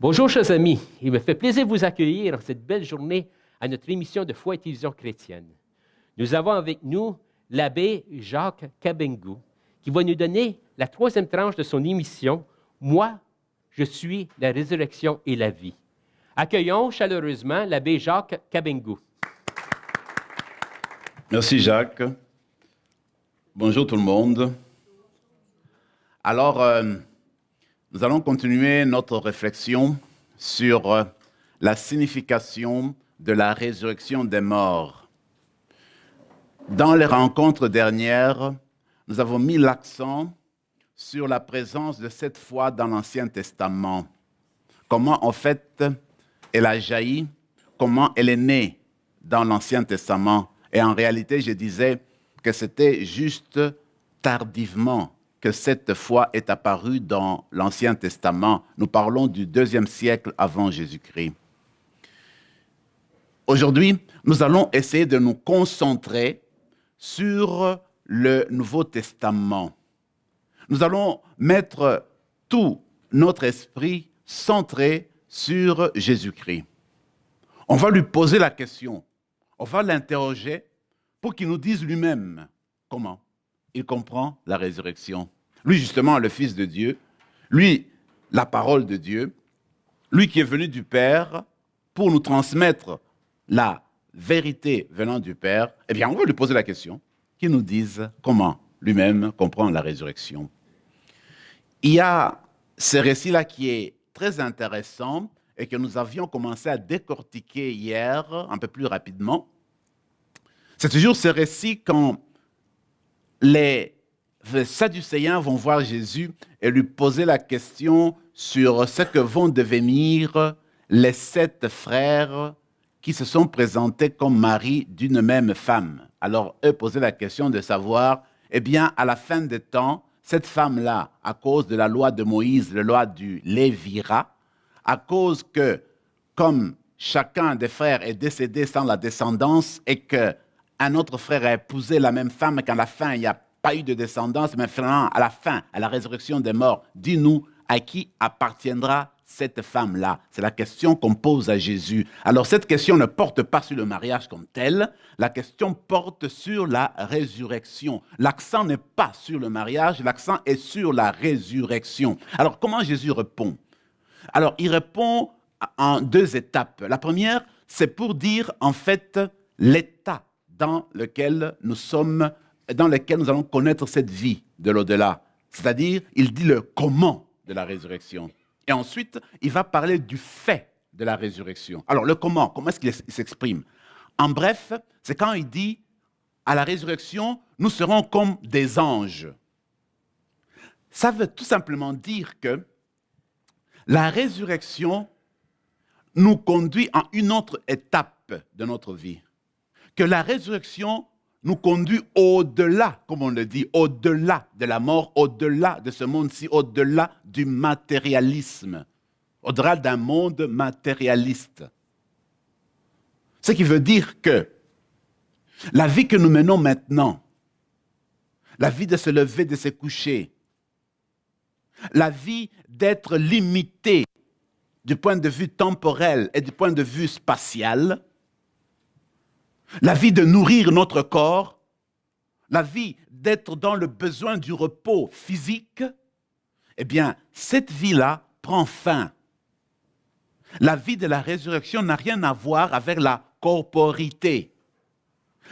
Bonjour, chers amis. Il me fait plaisir de vous accueillir en cette belle journée à notre émission de Foi et Télévision chrétienne. Nous avons avec nous l'abbé Jacques Kabengou, qui va nous donner la troisième tranche de son émission « Moi, je suis la résurrection et la vie ». Accueillons chaleureusement l'abbé Jacques Kabengou. Merci Jacques. Bonjour tout le monde. Alors, nous allons continuer notre réflexion sur la signification de la résurrection des morts. Dans les rencontres dernières, nous avons mis l'accent sur la présence de cette foi dans l'Ancien Testament. Comment, en fait, elle a jailli, comment elle est née dans l'Ancien Testament. Et en réalité, je disais que c'était juste tardivement que cette foi est apparue dans l'Ancien Testament. Nous parlons du 2e siècle avant Jésus-Christ. Aujourd'hui, nous allons essayer de nous concentrer sur le Nouveau Testament. Nous allons mettre tout notre esprit centré sur Jésus-Christ. On va lui poser la question, on va l'interroger pour qu'il nous dise lui-même comment il comprend la résurrection. Lui, justement, le Fils de Dieu, lui, la parole de Dieu, lui qui est venu du Père pour nous transmettre la vérité venant du Père, eh bien, on va lui poser la question, qu'il nous dise comment lui-même comprend la résurrection. Il y a ce récit-là qui est très intéressant et que nous avions commencé à décortiquer hier, un peu plus rapidement. C'est toujours ce récit quand les Sadducéens vont voir Jésus et lui poser la question sur ce que vont devenir les 7 frères qui se sont présentés comme maris d'une même femme. Alors, eux posaient la question de savoir, eh bien, à la fin des temps, cette femme-là, à cause de la loi de Moïse, la loi du Lévira, à cause que, comme chacun des frères est décédé sans la descendance et qu'un autre frère a épousé la même femme, qu'à la fin, il n'y a pas eu de descendance, mais finalement, à la fin, à la résurrection des morts, dis-nous à qui appartiendra cette femme-là. C'est la question qu'on pose à Jésus. Alors, cette question ne porte pas sur le mariage comme tel, la question porte sur la résurrection. L'accent n'est pas sur le mariage, l'accent est sur la résurrection. Alors, comment Jésus répond? Alors, il répond en 2 étapes. La première, c'est pour dire, en fait, l'état dans lequel nous sommes, dans lequel nous allons connaître cette vie de l'au-delà. C'est-à-dire, il dit le comment de la résurrection. Et ensuite, il va parler du fait de la résurrection. Alors, le comment est-ce qu'il s'exprime? En bref, c'est quand il dit, à la résurrection, nous serons comme des anges. Ça veut tout simplement dire que la résurrection nous conduit à une autre étape de notre vie. Que la résurrection nous conduit au-delà, comme on le dit, au-delà de la mort, au-delà de ce monde-ci, au-delà du matérialisme, au-delà d'un monde matérialiste. Ce qui veut dire que la vie que nous menons maintenant, la vie de se lever, de se coucher, la vie d'être limité du point de vue temporel et du point de vue spatial, la vie de nourrir notre corps, la vie d'être dans le besoin du repos physique, eh bien, cette vie-là prend fin. La vie de la résurrection n'a rien à voir avec la corporité.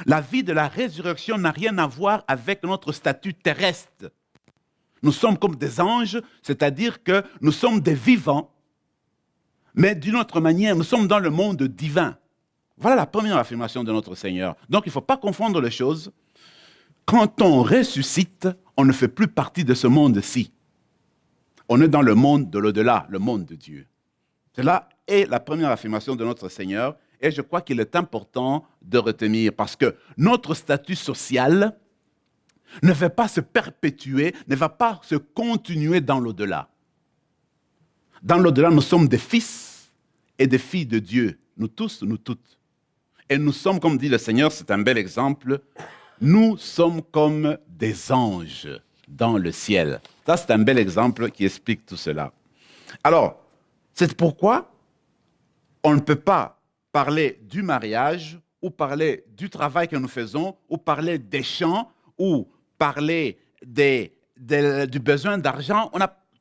La vie de la résurrection n'a rien à voir avec notre statut terrestre. Nous sommes comme des anges, c'est-à-dire que nous sommes des vivants, mais d'une autre manière, nous sommes dans le monde divin. Voilà la première affirmation de notre Seigneur. Donc, il ne faut pas confondre les choses. Quand on ressuscite, on ne fait plus partie de ce monde-ci. On est dans le monde de l'au-delà, le monde de Dieu. Cela est la première affirmation de notre Seigneur et je crois qu'il est important de retenir parce que notre statut social ne va pas se perpétuer, ne va pas se continuer dans l'au-delà. Dans l'au-delà, nous sommes des fils et des filles de Dieu, nous tous, nous toutes. Et nous sommes, comme dit le Seigneur, c'est un bel exemple, nous sommes comme des anges dans le ciel. Ça, c'est un bel exemple qui explique tout cela. Alors, C'est pourquoi on ne peut pas parler du mariage ou parler du travail que nous faisons ou parler des champs ou parler du besoin d'argent.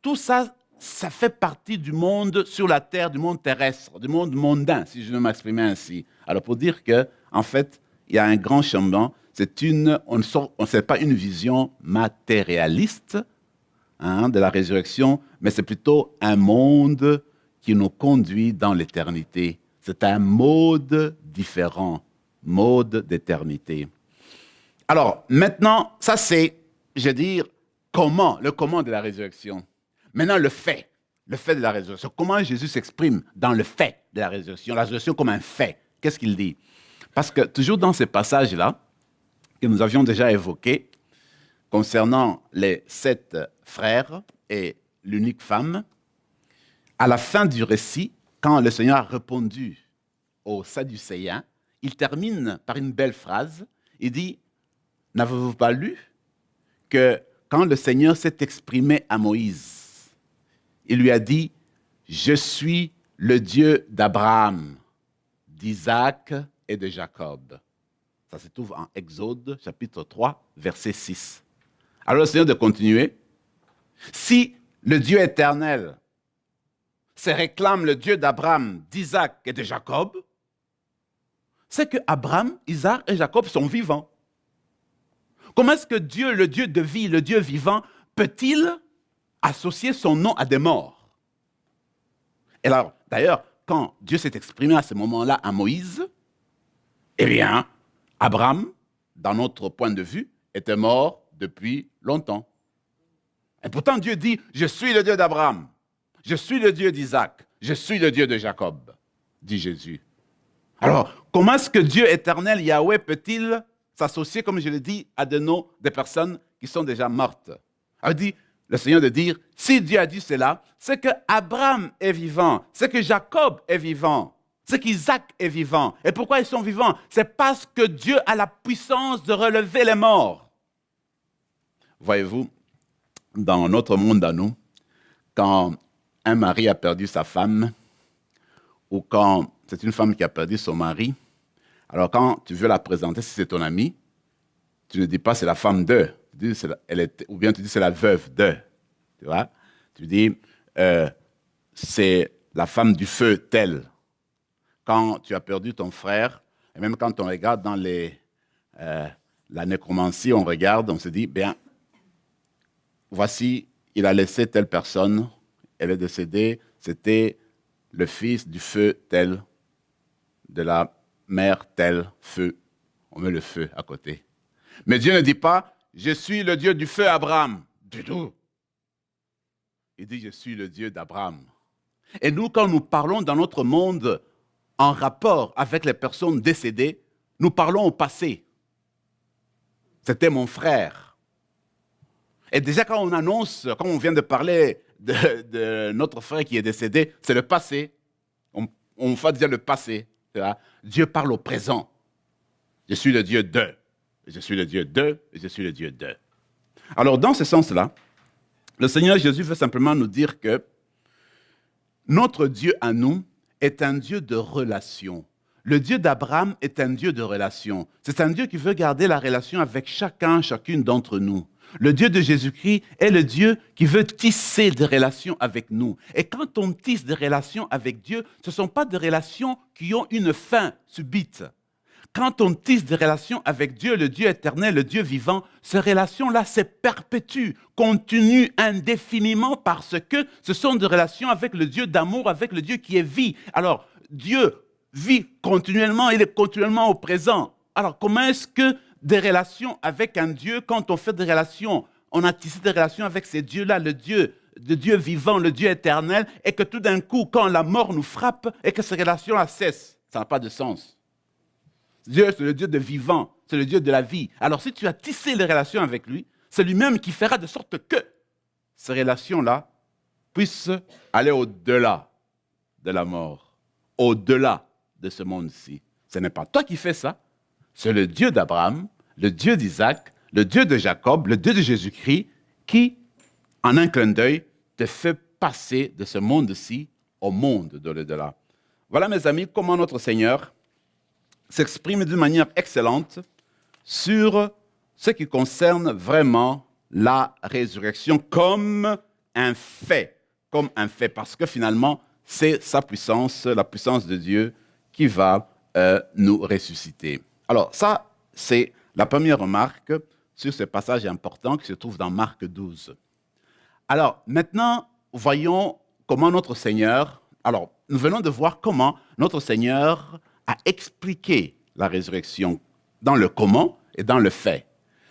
Tout ça, ça fait partie du monde sur la terre, du monde terrestre, du monde mondain, si je veux m'exprimer ainsi. Alors pour dire que, en fait, il y a un grand changement. On ne sait pas une vision matérialiste de la résurrection, mais c'est plutôt un monde qui nous conduit dans l'éternité. C'est un mode différent, mode d'éternité. Alors, maintenant, ça c'est, je veux dire, le comment de la résurrection. Maintenant, le fait de la résurrection. Comment Jésus s'exprime dans le fait de la résurrection comme un fait. Qu'est-ce qu'il dit? Parce que toujours dans ces passages-là, que nous avions déjà évoqués, concernant les 7 frères et l'unique femme, à la fin du récit, quand le Seigneur a répondu aux Sadducéens, il termine par une belle phrase. Il dit, « N'avez-vous pas lu que quand le Seigneur s'est exprimé à Moïse, il lui a dit, « Je suis le Dieu d'Abraham, d'Isaac et de Jacob. » Ça se trouve en Exode, chapitre 3, verset 6. Alors le Seigneur de continuer. « Si le Dieu éternel se réclame le Dieu d'Abraham, d'Isaac et de Jacob, c'est que Abraham, Isaac et Jacob sont vivants. Comment est-ce que Dieu, le Dieu de vie, le Dieu vivant, peut-il associer son nom à des morts? Et alors, d'ailleurs, quand Dieu s'est exprimé à ce moment-là à Moïse, eh bien, Abraham, dans notre point de vue, était mort depuis longtemps. Et pourtant, Dieu dit, « Je suis le Dieu d'Abraham, je suis le Dieu d'Isaac, je suis le Dieu de Jacob », dit Jésus. Alors, comment est-ce que Dieu éternel, Yahweh, peut-il s'associer, comme je l'ai dit, à des personnes qui sont déjà mortes? Alors, dit le Seigneur de dire, si Dieu a dit cela, c'est que Abraham est vivant, c'est que Jacob est vivant, c'est qu'Isaac est vivant. Et pourquoi ils sont vivants? C'est parce que Dieu a la puissance de relever les morts. Voyez-vous, dans notre monde à nous, quand un mari a perdu sa femme, ou quand c'est une femme qui a perdu son mari, alors quand tu veux la présenter, si c'est ton ami, tu ne dis pas c'est la femme de, ou bien tu dis c'est la veuve de, tu vois. Tu dis c'est la femme du feu telle. Quand tu as perdu ton frère, et même quand on regarde dans la nécromancie, on regarde, on se dit, bien, voici, il a laissé telle personne, elle est décédée, c'était le fils du feu tel, de la mère tel, feu. On met le feu à côté. Mais Dieu ne dit pas, je suis le Dieu du feu Abraham, du tout. Il dit, je suis le Dieu d'Abraham. Et nous, quand nous parlons dans notre monde en rapport avec les personnes décédées, nous parlons au passé. C'était mon frère. Et déjà, quand on annonce, quand on vient de parler de notre frère qui est décédé, c'est le passé. On va dire le passé. Dieu parle au présent. Je suis le Dieu de. Je suis le Dieu de. Et je suis le Dieu de. Alors, dans ce sens-là, le Seigneur Jésus veut simplement nous dire que notre Dieu à nous est un Dieu de relation. Le Dieu d'Abraham est un Dieu de relation. C'est un Dieu qui veut garder la relation avec chacune d'entre nous. Le Dieu de Jésus-Christ est le Dieu qui veut tisser des relations avec nous. Et quand on tisse des relations avec Dieu, ce ne sont pas des relations qui ont une fin subite. Quand on tisse des relations avec Dieu, le Dieu éternel, le Dieu vivant, ces relations-là se perpétuent, continuent indéfiniment parce que ce sont des relations avec le Dieu d'amour, avec le Dieu qui est vie. Alors, Dieu vit continuellement, il est continuellement au présent. Alors, comment est-ce que des relations avec un Dieu, quand on fait des relations, on a tissé des relations avec ces dieux-là, le Dieu vivant, le Dieu éternel, et que tout d'un coup, quand la mort nous frappe, et que ces relations-là cessent, ça n'a pas de sens. Dieu, c'est le Dieu de vivant, c'est le Dieu de la vie. Alors, si tu as tissé les relations avec lui, c'est lui-même qui fera de sorte que ces relations-là puissent aller au-delà de la mort, au-delà de ce monde-ci. Ce n'est pas toi qui fais ça, c'est le Dieu d'Abraham, le Dieu d'Isaac, le Dieu de Jacob, le Dieu de Jésus-Christ, qui, en un clin d'œil, te fait passer de ce monde-ci au monde de l'au-delà. Voilà, mes amis, comment notre Seigneur s'exprime d'une manière excellente sur ce qui concerne vraiment la résurrection comme un fait, parce que finalement, c'est sa puissance, la puissance de Dieu qui va nous ressusciter. Alors ça, c'est la première remarque sur ce passage important qui se trouve dans Marc 12. Alors maintenant, voyons comment notre Seigneur, alors nous venons de voir comment notre Seigneur a expliqué la résurrection dans le comment et dans le fait.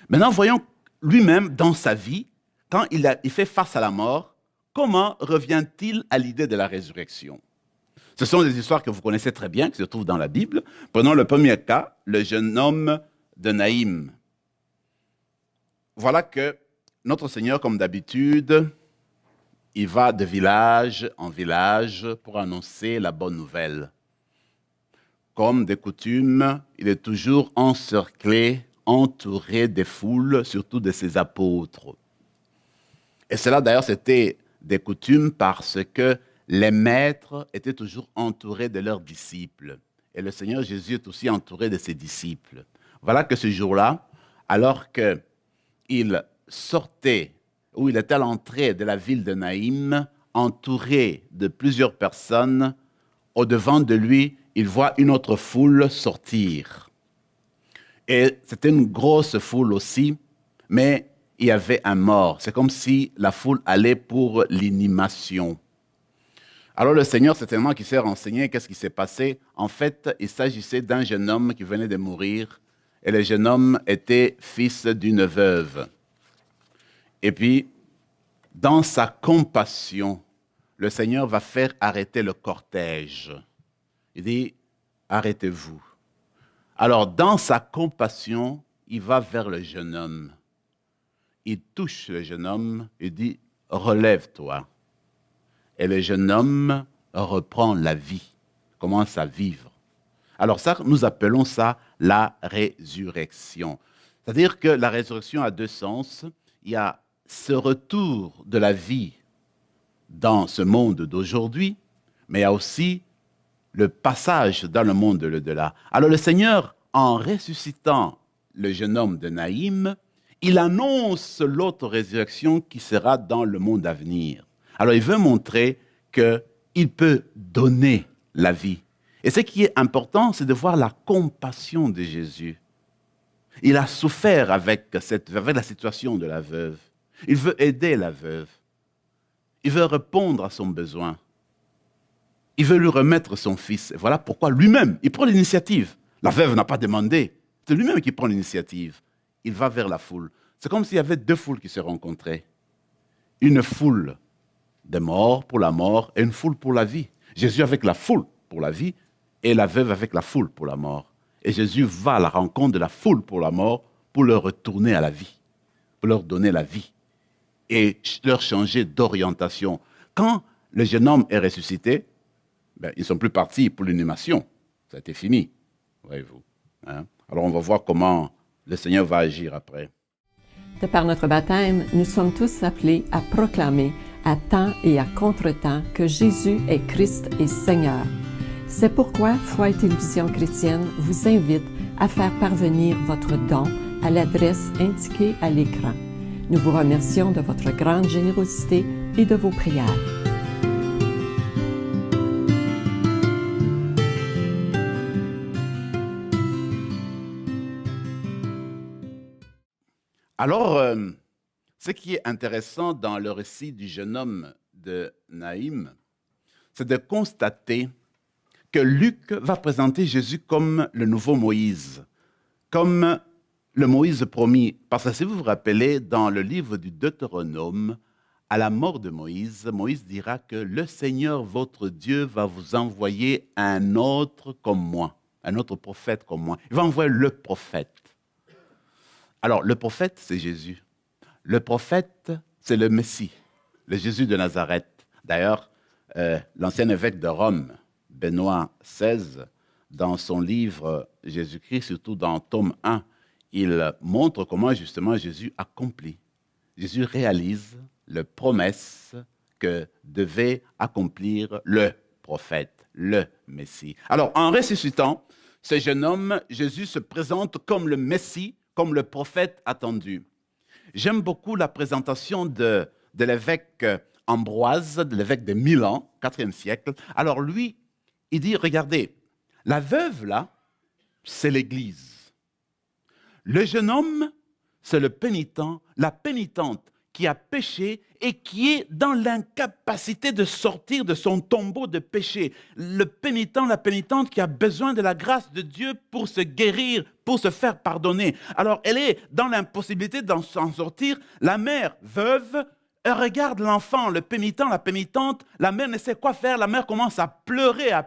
Maintenant, voyons lui-même dans sa vie, quand il fait face à la mort, comment revient-il à l'idée de la résurrection? Ce sont des histoires que vous connaissez très bien, qui se trouvent dans la Bible. Prenons le premier cas, le jeune homme de Naïm. Voilà que notre Seigneur, comme d'habitude, il va de village en village pour annoncer la bonne nouvelle. Comme de coutume, il est toujours encerclé, entouré des foules, surtout de ses apôtres. Et cela, d'ailleurs, c'était des coutumes parce que les maîtres étaient toujours entourés de leurs disciples. Et le Seigneur Jésus est aussi entouré de ses disciples. Voilà que ce jour-là, alors qu'il sortait, ou il était à l'entrée de la ville de Naïm, entouré de plusieurs personnes, au-devant de lui, il voit une autre foule sortir. Et c'était une grosse foule aussi, mais il y avait un mort. C'est comme si la foule allait pour l'inhumation. Alors le Seigneur, certainement, qui s'est renseigné, qu'est-ce qui s'est passé? En fait, il s'agissait d'un jeune homme qui venait de mourir, et le jeune homme était fils d'une veuve. Et puis, dans sa compassion, le Seigneur va faire arrêter le cortège. Il dit, arrêtez-vous. Alors, dans sa compassion, il va vers le jeune homme. Il touche le jeune homme et dit, relève-toi. Et le jeune homme reprend la vie, commence à vivre. Alors ça, nous appelons ça la résurrection. C'est-à-dire que la résurrection a deux sens. Il y a ce retour de la vie dans ce monde d'aujourd'hui, mais il y a aussi le passage dans le monde de l'au-delà. Alors le Seigneur, en ressuscitant le jeune homme de Naïm, il annonce l'autre résurrection qui sera dans le monde à venir. Alors il veut montrer qu'il peut donner la vie. Et ce qui est important, c'est de voir la compassion de Jésus. Il a souffert avec la situation de la veuve. Il veut aider la veuve. Il veut répondre à son besoin. Il veut lui remettre son fils. Et voilà pourquoi lui-même, il prend l'initiative. La veuve n'a pas demandé. C'est lui-même qui prend l'initiative. Il va vers la foule. C'est comme s'il y avait deux foules qui se rencontraient. Une foule des morts pour la mort et une foule pour la vie. Jésus avec la foule pour la vie et la veuve avec la foule pour la mort. Et Jésus va à la rencontre de la foule pour la mort pour leur retourner à la vie, pour leur donner la vie et leur changer d'orientation. Quand le jeune homme est ressuscité, ils ne sont plus partis pour l'inhumation. Ça a été fini, voyez-vous. Alors on va voir comment le Seigneur va agir après. De par notre baptême, nous sommes tous appelés à proclamer à temps et à contre-temps que Jésus est Christ et Seigneur. C'est pourquoi Foi et Télévision Chrétienne vous invite à faire parvenir votre don à l'adresse indiquée à l'écran. Nous vous remercions de votre grande générosité et de vos prières. Alors, ce qui est intéressant dans le récit du jeune homme de Naïm, c'est de constater que Luc va présenter Jésus comme le nouveau Moïse, comme le Moïse promis. Parce que si vous vous rappelez, dans le livre du Deutéronome, à la mort de Moïse, Moïse dira que le Seigneur, votre Dieu, va vous envoyer un autre comme moi, un autre prophète comme moi. Il va envoyer le prophète. Alors, le prophète, c'est Jésus. Le prophète, c'est le Messie, le Jésus de Nazareth. D'ailleurs, l'ancien évêque de Rome, Benoît XVI, dans son livre Jésus-Christ, surtout dans tome 1, il montre comment justement Jésus accomplit. Jésus réalise les promesses que devait accomplir le prophète, le Messie. Alors, en ressuscitant, ce jeune homme, Jésus se présente comme le Messie, comme le prophète attendu. J'aime beaucoup la présentation de l'évêque Ambroise, de l'évêque de Milan, 4e siècle. Alors lui, il dit, regardez, la veuve là, c'est l'Église. Le jeune homme, c'est le pénitent, la pénitente qui a péché et qui est dans l'incapacité de sortir de son tombeau de péché. Le pénitent, la pénitente qui a besoin de la grâce de Dieu pour se guérir, pour se faire pardonner. Alors, elle est dans l'impossibilité d'en sortir. La mère veuve, elle regarde l'enfant, le pénitent, la pénitente. La mère ne sait quoi faire. La mère commence à pleurer, à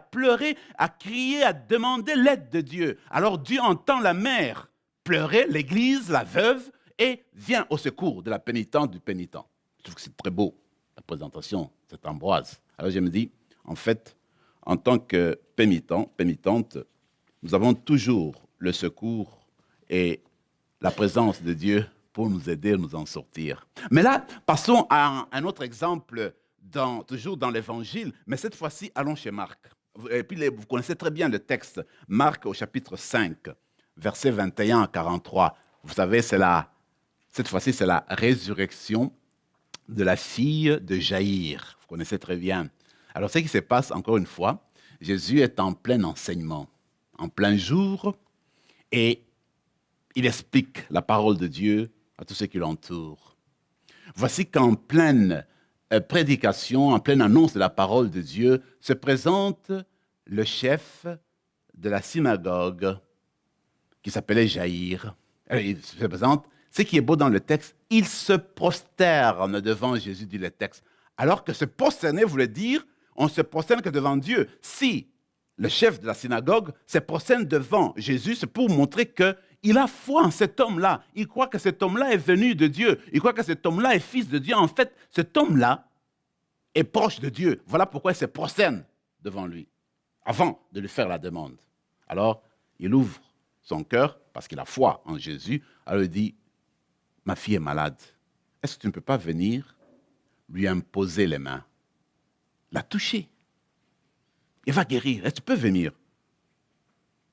crier, à demander l'aide de Dieu. Alors, Dieu entend la mère pleurer, l'Église, la veuve, et vient au secours de la pénitente, du pénitent. Je trouve que c'est très beau, la présentation, cette Ambroise. Alors je me dis, en fait, en tant que pénitente, nous avons toujours le secours et la présence de Dieu pour nous aider à nous en sortir. Mais là, passons à un autre exemple, toujours dans l'Évangile, mais cette fois-ci, allons chez Marc. Et puis, vous connaissez très bien le texte, Marc au chapitre 5, versets 21 à 43. Vous savez, cette fois-ci, c'est la résurrection de la fille de Jaïr. Vous connaissez très bien. Alors, ce qui se passe, encore une fois, Jésus est en plein enseignement, en plein jour, et il explique la parole de Dieu à tous ceux qui l'entourent. Voici qu'en pleine prédication, en pleine annonce de la parole de Dieu, se présente le chef de la synagogue qui s'appelait Jaïr. Il se présente. Ce qui est beau dans le texte, il se prosterne devant Jésus, dit le texte. Alors que se prosterner voulait dire, on ne se prosterne que devant Dieu. Si le chef de la synagogue se prosterne devant Jésus, c'est pour montrer qu'il a foi en cet homme-là. Il croit que cet homme-là est venu de Dieu. Il croit que cet homme-là est fils de Dieu. En fait, cet homme-là est proche de Dieu. Voilà pourquoi il se prosterne devant lui, avant de lui faire la demande. Alors, il ouvre son cœur, parce qu'il a foi en Jésus. Alors il dit, ma fille est malade. Est-ce que tu ne peux pas venir lui imposer les mains, la toucher? Il va guérir. Est-ce que tu peux venir?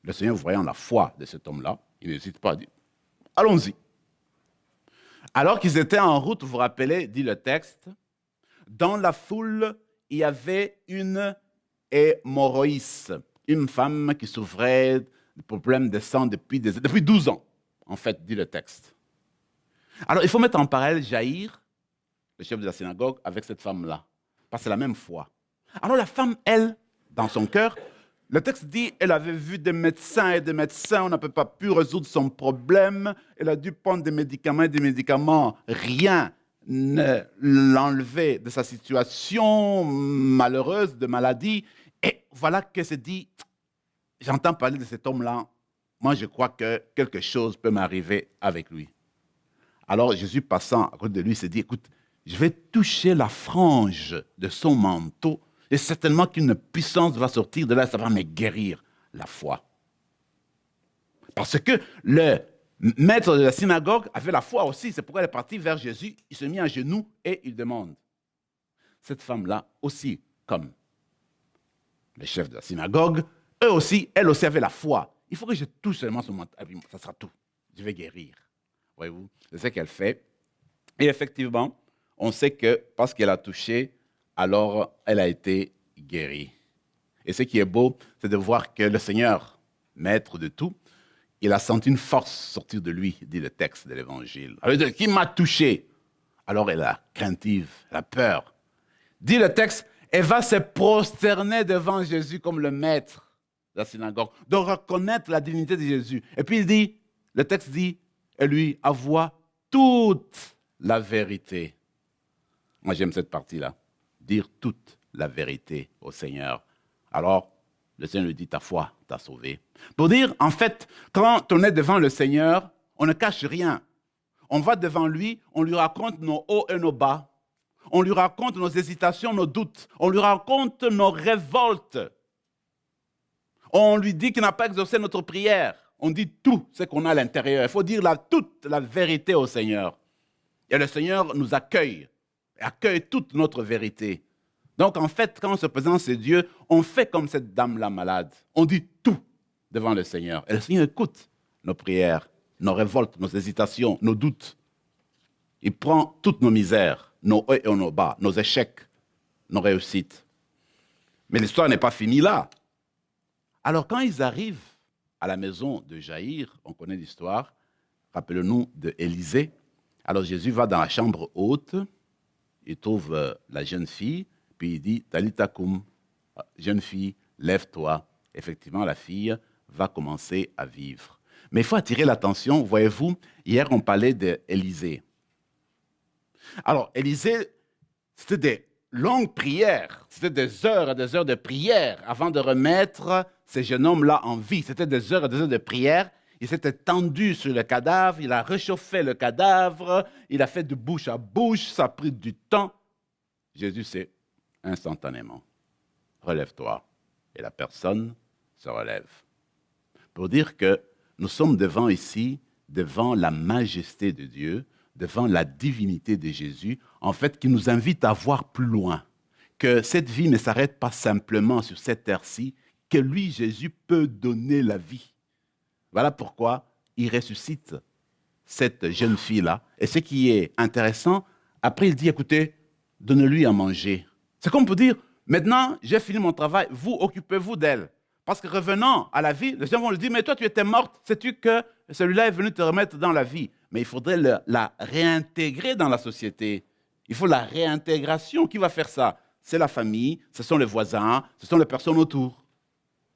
Le Seigneur, voyant la foi de cet homme-là, il n'hésite pas à dire, allons-y. Alors qu'ils étaient en route, vous vous rappelez, dit le texte, dans la foule, il y avait une hémorroïs, une femme qui souffrait de problèmes de sang depuis 12 ans, en fait, dit le texte. Alors, il faut mettre en parallèle Jaïr, le chef de la synagogue, avec cette femme-là, parce que c'est la même foi. Alors, la femme, elle, dans son cœur, le texte dit, elle avait vu des médecins et des médecins, on n'a pas pu résoudre son problème, elle a dû prendre des médicaments, rien ne l'enlevait de sa situation malheureuse de maladie. Et voilà qu'elle se dit, j'entends parler de cet homme-là, moi je crois que quelque chose peut m'arriver avec lui. Alors Jésus passant à côté de lui s'est dit, écoute, je vais toucher la frange de son manteau et certainement qu'une puissance va sortir de là, ça va me guérir la foi. Parce que le maître de la synagogue avait la foi aussi, c'est pourquoi elle est partie vers Jésus, il se mit à genoux et il demande. Cette femme-là aussi, comme le chef de la synagogue, elle aussi avait la foi. Il faut que je touche seulement son manteau, ça sera tout, je vais guérir. Voyez-vous, c'est ce qu'elle fait. Et effectivement, on sait que parce qu'elle a touché, alors elle a été guérie. Et ce qui est beau, c'est de voir que le Seigneur, maître de tout, il a senti une force sortir de lui, dit le texte de l'Évangile. Alors, qui m'a touché? Alors elle a craintive, elle a peur. Dit le texte, elle va se prosterner devant Jésus comme le maître de la synagogue, de reconnaître la dignité de Jésus. Et puis il dit, le texte dit, elle lui avoua toute la vérité. Moi, j'aime cette partie-là. Dire toute la vérité au Seigneur. Alors, le Seigneur lui dit, ta foi t'a sauvé. Pour dire, en fait, quand on est devant le Seigneur, on ne cache rien. On va devant lui, on lui raconte nos hauts et nos bas. On lui raconte nos hésitations, nos doutes. On lui raconte nos révoltes. On lui dit qu'il n'a pas exaucé notre prière. On dit tout ce qu'on a à l'intérieur. Il faut dire toute la vérité au Seigneur. Et le Seigneur nous accueille et accueille toute notre vérité. Donc, en fait, quand on se présente à Dieu, on fait comme cette dame-là malade. On dit tout devant le Seigneur. Et le Seigneur écoute nos prières, nos révoltes, nos hésitations, nos doutes. Il prend toutes nos misères, nos hauts et nos bas, nos échecs, nos réussites. Mais l'histoire n'est pas finie là. Alors, quand ils arrivent à la maison de Jaïr, on connaît l'histoire, rappelons-nous de Élisée. Alors, Jésus va dans la chambre haute, il trouve la jeune fille, puis il dit, Talita koum, jeune fille, lève-toi. Effectivement, la fille va commencer à vivre. Mais il faut attirer l'attention, voyez-vous, hier on parlait d'Élisée. Alors, Élisée, c'était des longues prières, c'était des heures et des heures de prière avant de remettre ces jeunes hommes-là en vie. C'était des heures et des heures de prière. Il s'était tendu sur le cadavre, il a réchauffé le cadavre, il a fait de bouche à bouche, ça a pris du temps. Jésus s'est instantanément, relève-toi. Et la personne se relève. Pour dire que nous sommes devant la majesté de Dieu, devant la divinité de Jésus, en fait, qui nous invite à voir plus loin. Que cette vie ne s'arrête pas simplement sur cette terre-ci, que lui, Jésus, peut donner la vie. Voilà pourquoi il ressuscite cette jeune fille-là. Et ce qui est intéressant, après il dit, écoutez, donnez-lui à manger. C'est comme pour dire, maintenant, j'ai fini mon travail, vous occupez-vous d'elle. Parce que revenant à la vie, les gens vont lui dire, mais toi, tu étais morte, sais-tu que celui-là est venu te remettre dans la vie? Mais il faudrait la réintégrer dans la société. Il faut la réintégration. Qui va faire ça? C'est la famille, ce sont les voisins, ce sont les personnes autour.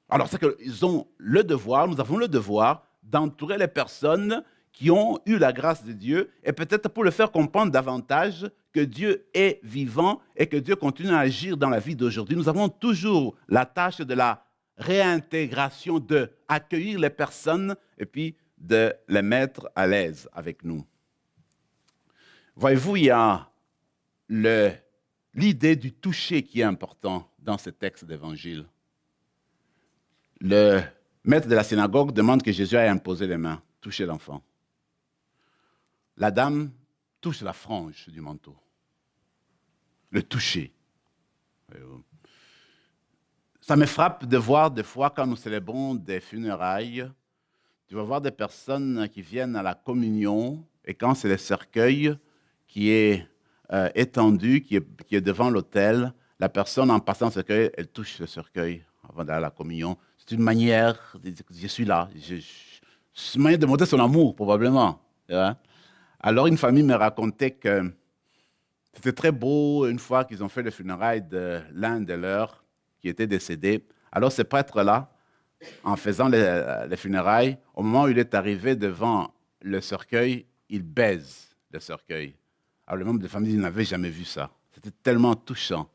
Alors, c'est qu'ils ont le devoir, nous avons le devoir d'entourer les personnes qui ont eu la grâce de Dieu et peut-être pour le faire comprendre davantage que Dieu est vivant et que Dieu continue à agir dans la vie d'aujourd'hui. Nous avons toujours la tâche de la réintégration, d'accueillir les personnes et puis de les mettre à l'aise avec nous. Voyez-vous, il y a l'idée du toucher qui est important dans ce texte d'évangile. Le maître de la synagogue demande que Jésus aille imposer les mains, toucher l'enfant. La dame touche la frange du manteau. Le toucher. Ça me frappe de voir des fois quand nous célébrons des funérailles, tu vas voir des personnes qui viennent à la communion et quand c'est le cercueil qui est étendu, qui est devant l'autel, la personne en passant le cercueil, elle touche le cercueil avant d'aller à la communion. C'est une manière de dire, je suis là. C'est une manière de montrer son amour, probablement. Hein? Alors, une famille me racontait que c'était très beau une fois qu'ils ont fait le funérailles de l'un de leurs qui était décédé. Alors, ce prêtre-là, en faisant les funérailles, au moment où il est arrivé devant le cercueil, il baise le cercueil. Alors, les membres de la famille n'avaient jamais vu ça. C'était tellement touchant.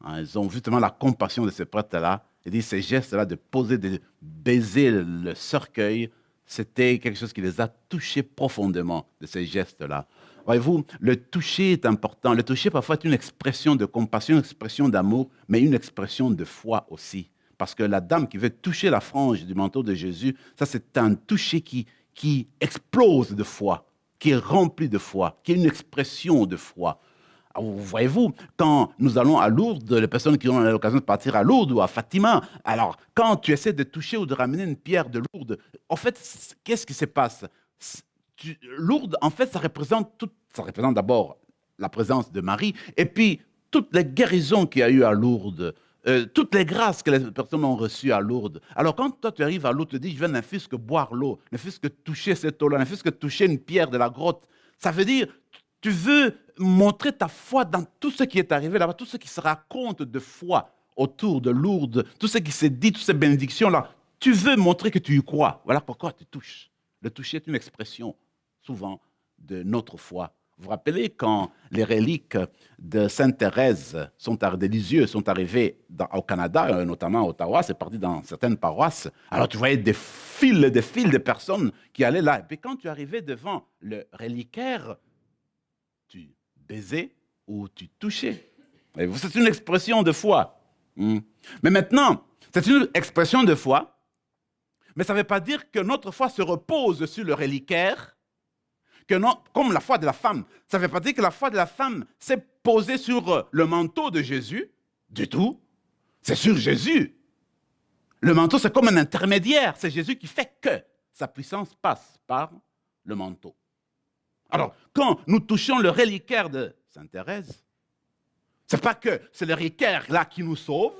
Hein, ils ont vu tellement la compassion de ce prêtre-là. Il dit ces gestes-là de poser, de baiser le cercueil, c'était quelque chose qui les a touchés profondément, de ces gestes-là. Voyez-vous, le toucher est important. Le toucher, parfois, est une expression de compassion, une expression d'amour, mais une expression de foi aussi. Parce que la dame qui veut toucher la frange du manteau de Jésus, ça, c'est un toucher qui explose de foi, qui est rempli de foi, qui est une expression de foi. Voyez-vous, quand nous allons à Lourdes, les personnes qui ont l'occasion de partir à Lourdes ou à Fatima, alors quand tu essaies de toucher ou de ramener une pierre de Lourdes, en fait, qu'est-ce qui se passe? Lourdes, en fait, ça représente d'abord la présence de Marie, et puis toutes les guérisons qu'il y a eu à Lourdes, toutes les grâces que les personnes ont reçues à Lourdes. Alors quand toi tu arrives à Lourdes, tu te dis, je viens ne fût-ce que boire l'eau, ne fût-ce que toucher cette eau-là, ne fût-ce que toucher une pierre de la grotte, ça veut dire, tu veux montrer ta foi dans tout ce qui est arrivé là-bas, tout ce qui se raconte de foi autour de Lourdes, tout ce qui s'est dit, toutes ces bénédictions-là. Tu veux montrer que tu y crois. Voilà pourquoi tu touches. Le toucher est une expression, souvent, de notre foi. Vous vous rappelez quand les reliques de Sainte Thérèse des Lisieux sont arrivées au Canada, notamment à Ottawa, c'est parti dans certaines paroisses. Alors tu voyais des fils de personnes qui allaient là. Et puis quand tu arrivais devant le reliquaire, tu baisais ou tu touchais. C'est une expression de foi. Mais maintenant, c'est une expression de foi, mais ça ne veut pas dire que notre foi se repose sur le reliquaire, que non, comme la foi de la femme. Ça ne veut pas dire que la foi de la femme s'est posée sur le manteau de Jésus, du tout. C'est sur Jésus. Le manteau, c'est comme un intermédiaire. C'est Jésus qui fait que sa puissance passe par le manteau. Alors, quand nous touchons le reliquaire de Sainte Thérèse, ce n'est pas que c'est le reliquaire-là qui nous sauve.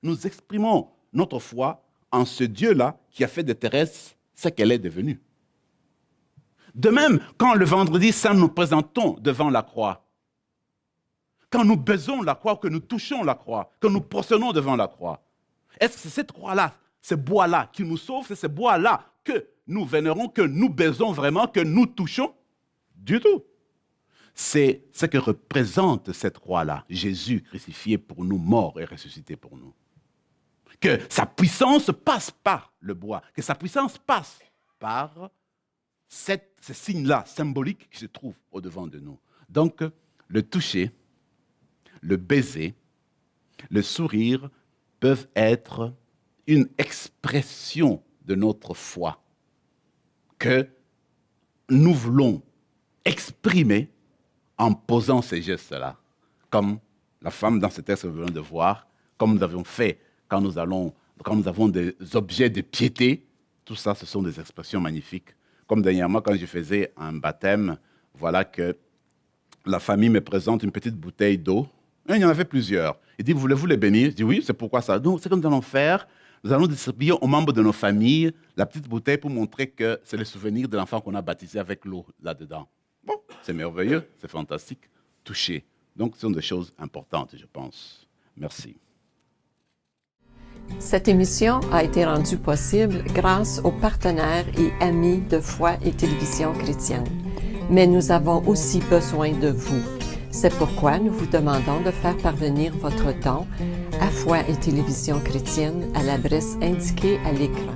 Nous exprimons notre foi en ce Dieu-là qui a fait de Thérèse ce qu'elle est devenue. De même, quand le vendredi saint nous présentons devant la croix, quand nous baisons la croix, que nous touchons la croix, que nous prosternons devant la croix, est-ce que c'est cette croix-là, ce bois-là qui nous sauve, c'est ce bois-là que nous vénérons, que nous baisons vraiment, que nous touchons? Du tout. C'est ce que représente cette croix-là, Jésus crucifié pour nous, mort et ressuscité pour nous. Que sa puissance passe par le bois, que sa puissance passe par ce signe-là symbolique qui se trouve au-devant de nous. Donc, le toucher, le baiser, le sourire peuvent être une expression de notre foi que nous voulons exprimer en posant ces gestes-là, comme la femme dans ce texte que nous venons de voir, comme nous avions fait quand nous avons des objets de piété. Tout ça, ce sont des expressions magnifiques. Comme dernièrement, quand je faisais un baptême, voilà que la famille me présente une petite bouteille d'eau. Il y en avait plusieurs. Il dit, voulez-vous les bénir? Je dis, oui, c'est pourquoi ça? Donc, c'est ce que nous allons faire. Nous allons distribuer aux membres de nos familles la petite bouteille pour montrer que c'est le souvenir de l'enfant qu'on a baptisé avec l'eau là-dedans. Bon, c'est merveilleux, c'est fantastique. Toucher. Donc, ce sont des choses importantes, je pense. Merci. Cette émission a été rendue possible grâce aux partenaires et amis de Foi et Télévision chrétienne. Mais nous avons aussi besoin de vous. C'est pourquoi nous vous demandons de faire parvenir votre don à Foi et Télévision chrétienne à l'adresse indiquée à l'écran.